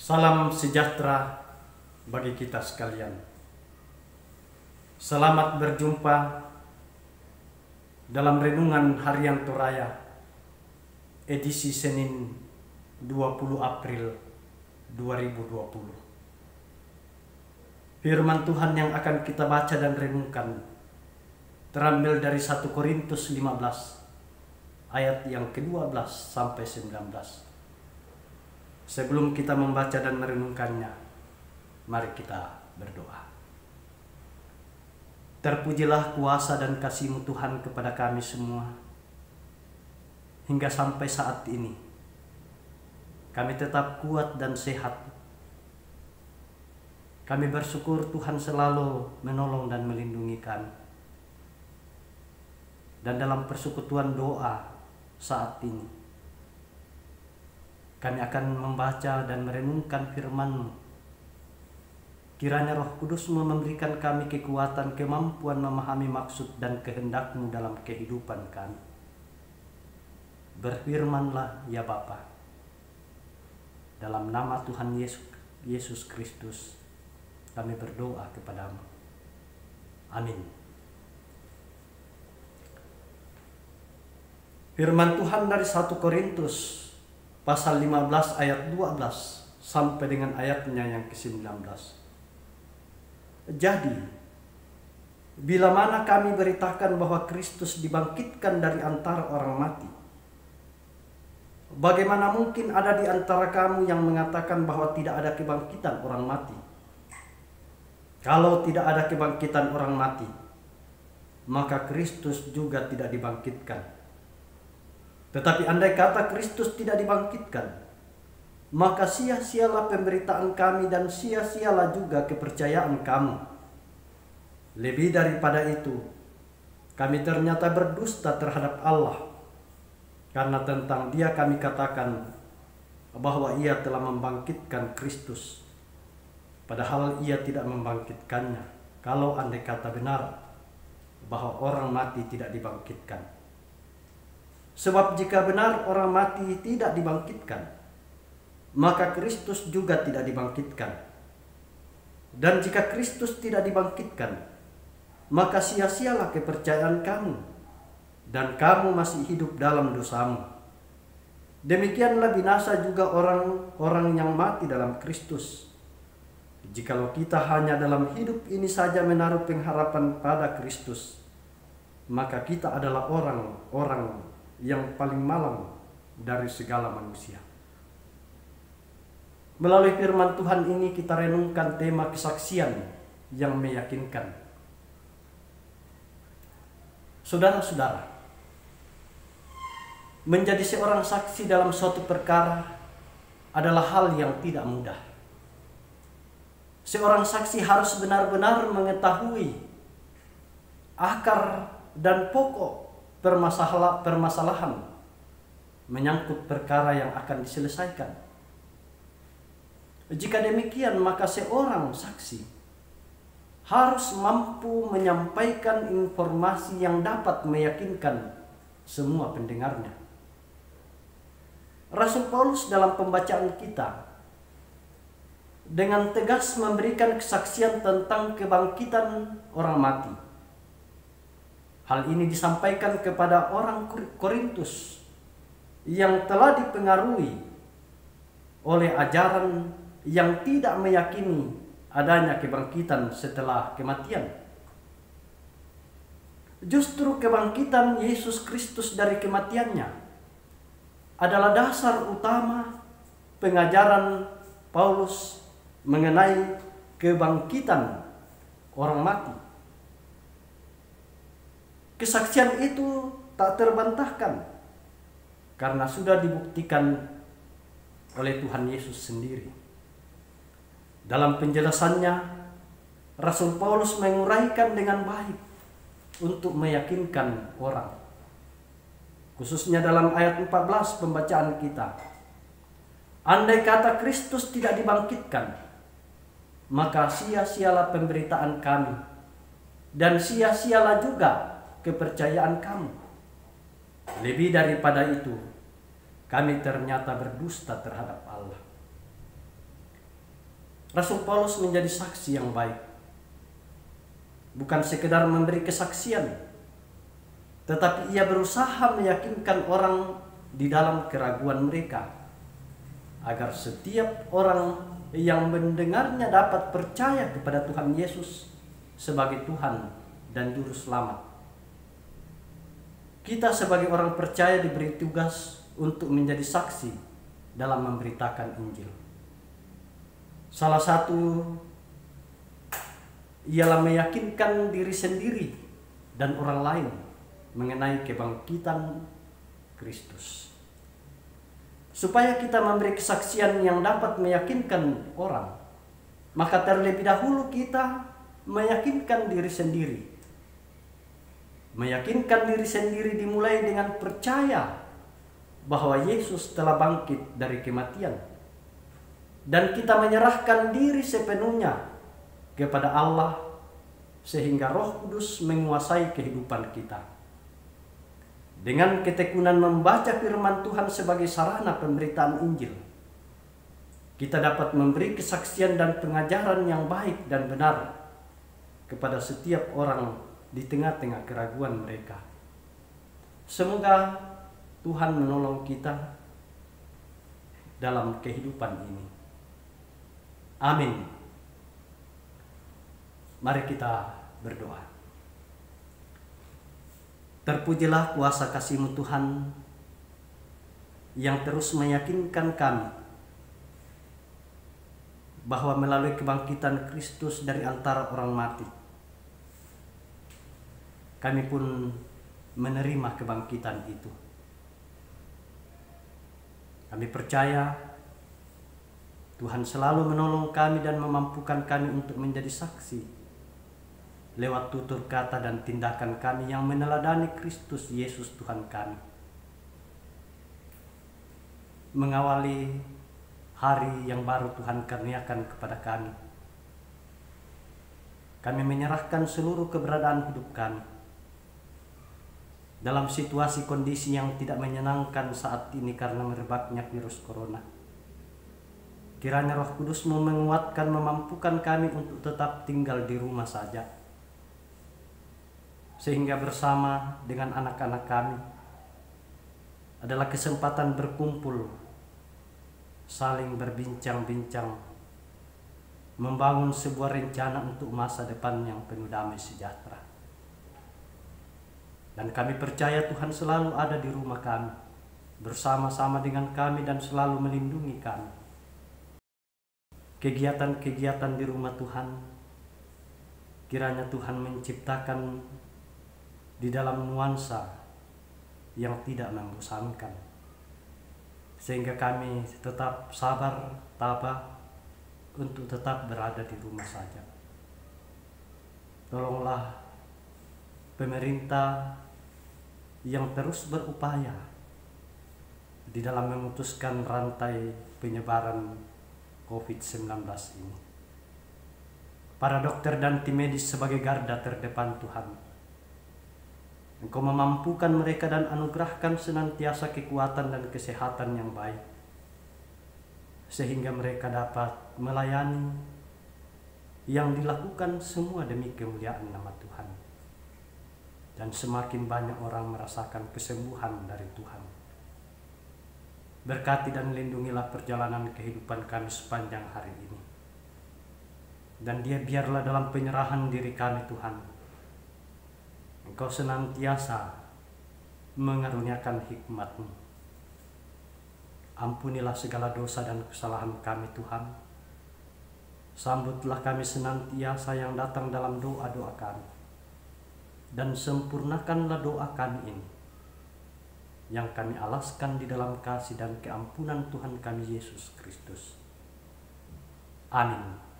Salam sejahtera bagi kita sekalian. Selamat berjumpa dalam renungan harian Toraya edisi Senin 20 April 2020. Firman Tuhan yang akan kita baca dan renungkan terambil dari 1 Korintus 15 ayat yang ke-12 sampai 19. Sebelum kita membaca dan merenungkannya, mari kita berdoa. Terpujilah kuasa dan kasih-Mu Tuhan kepada kami semua. Hingga sampai saat ini, kami tetap kuat dan sehat. Kami bersyukur Tuhan selalu menolong dan melindungi kami. Dan dalam persekutuan doa saat ini, kami akan membaca dan merenungkan firman-Mu. Kiranya Roh Kudus-Mu memberikan kami kekuatan, kemampuan memahami maksud dan kehendak-Mu dalam kehidupan kami. Berfirmanlah ya Bapa. Dalam nama Tuhan Yesus Kristus, kami berdoa kepadamu. Amin. Firman Tuhan dari 1 Korintus pasal 15 ayat 12 sampai dengan ayatnya yang ke-19. Jadi, bila mana kami beritakan bahwa Kristus dibangkitkan dari antara orang mati, bagaimana mungkin ada di antara kamu yang mengatakan bahwa tidak ada kebangkitan orang mati? Kalau tidak ada kebangkitan orang mati, maka Kristus juga tidak dibangkitkan. Tetapi andai kata Kristus tidak dibangkitkan, maka sia-sialah pemberitaan kami dan sia-sialah juga kepercayaan kamu. Lebih daripada itu, kami ternyata berdusta terhadap Allah, karena tentang Dia kami katakan bahwa Ia telah membangkitkan Kristus, padahal Ia tidak membangkitkannya. Kalau andai kata benar bahwa orang mati tidak dibangkitkan. Sebab jika benar orang mati tidak dibangkitkan, maka Kristus juga tidak dibangkitkan. Dan jika Kristus tidak dibangkitkan, maka sia-sialah kepercayaan kamu, dan kamu masih hidup dalam dosamu. Demikianlah binasa juga orang-orang yang mati dalam Kristus. Jikalau kita hanya dalam hidup ini saja menaruh pengharapan pada Kristus, maka kita adalah orang-orang yang paling malang dari segala manusia. Melalui firman Tuhan ini kita renungkan tema kesaksian yang meyakinkan. Saudara-saudara, menjadi seorang saksi dalam suatu perkara adalah hal yang tidak mudah. Seorang saksi harus benar-benar mengetahui akar dan pokok permasalahan menyangkut perkara yang akan diselesaikan. Jika demikian, maka seorang saksi harus mampu menyampaikan informasi yang dapat meyakinkan semua pendengarnya. Rasul Paulus dalam pembacaan kita dengan tegas memberikan kesaksian tentang kebangkitan orang mati. Hal ini disampaikan kepada orang Korintus yang telah dipengaruhi oleh ajaran yang tidak meyakini adanya kebangkitan setelah kematian. Justru kebangkitan Yesus Kristus dari kematiannya adalah dasar utama pengajaran Paulus mengenai kebangkitan orang mati. Kesaksian itu tak terbantahkan karena sudah dibuktikan oleh Tuhan Yesus sendiri. Dalam penjelasannya, Rasul Paulus menguraikan dengan baik untuk meyakinkan orang. Khususnya dalam ayat 14 pembacaan kita. Andai kata Kristus tidak dibangkitkan, maka sia-sialah pemberitaan kami dan sia-sialah juga kepercayaan kamu. Lebih daripada itu, kami ternyata berdusta terhadap Allah. Rasul Paulus menjadi saksi yang baik. Bukan sekedar memberi kesaksian, tetapi ia berusaha meyakinkan orang di dalam keraguan mereka, agar setiap orang yang mendengarnya dapat percaya kepada Tuhan Yesus sebagai Tuhan dan Juru Selamat. Kita sebagai orang percaya diberi tugas untuk menjadi saksi dalam memberitakan Injil. Salah satu ialah meyakinkan diri sendiri dan orang lain mengenai kebangkitan Kristus. Supaya kita memberi kesaksian yang dapat meyakinkan orang, maka terlebih dahulu kita meyakinkan diri sendiri. Meyakinkan diri sendiri dimulai dengan percaya bahwa Yesus telah bangkit dari kematian, dan kita menyerahkan diri sepenuhnya kepada Allah sehingga Roh Kudus menguasai kehidupan kita. Dengan ketekunan membaca firman Tuhan sebagai sarana pemberitaan Injil, kita dapat memberi kesaksian dan pengajaran yang baik dan benar kepada setiap orang di tengah-tengah keraguan mereka. Semoga Tuhan menolong kita dalam kehidupan ini. Amin. Mari kita berdoa. Terpujilah kuasa kasih-Mu Tuhan yang terus meyakinkan kami bahwa melalui kebangkitan Kristus dari antara orang mati, kami pun menerima kebangkitan itu. Kami percaya Tuhan selalu menolong kami dan memampukan kami untuk menjadi saksi lewat tutur kata dan tindakan kami yang meneladani Kristus Yesus Tuhan kami. Mengawali hari yang baru Tuhan karuniakan kepada kami, kami menyerahkan seluruh keberadaan hidup kami dalam situasi kondisi yang tidak menyenangkan saat ini karena merebaknya virus corona. Kiranya Roh Kudus-Mu menguatkan, memampukan kami untuk tetap tinggal di rumah saja, sehingga bersama dengan anak-anak kami adalah kesempatan berkumpul, saling berbincang-bincang, membangun sebuah rencana untuk masa depan yang penuh damai sejahtera. Dan kami percaya Tuhan selalu ada di rumah kami, bersama-sama dengan kami dan selalu melindungi kami. Kegiatan-kegiatan di rumah Tuhan, kiranya Tuhan menciptakan di dalam nuansa yang tidak membosankan, sehingga kami tetap sabar, tabah untuk tetap berada di rumah saja. Tolonglah pemerintah yang terus berupaya di dalam memutuskan rantai penyebaran COVID-19 ini. Para dokter dan tim medis sebagai garda terdepan Tuhan, Engkau memampukan mereka dan anugerahkan senantiasa kekuatan dan kesehatan yang baik, sehingga mereka dapat melayani yang dilakukan semua demi kemuliaan nama Tuhan. Dan semakin banyak orang merasakan kesembuhan dari Tuhan. Berkati dan lindungilah perjalanan kehidupan kami sepanjang hari ini. Dan biarlah dalam penyerahan diri kami Tuhan, Engkau senantiasa mengaruniakan hikmat-Mu. Ampunilah segala dosa dan kesalahan kami Tuhan. Sambutlah kami senantiasa yang datang dalam doa-doa kami. Dan sempurnakanlah doa kami ini, yang kami alaskan di dalam kasih dan keampunan Tuhan kami Yesus Kristus. Amin.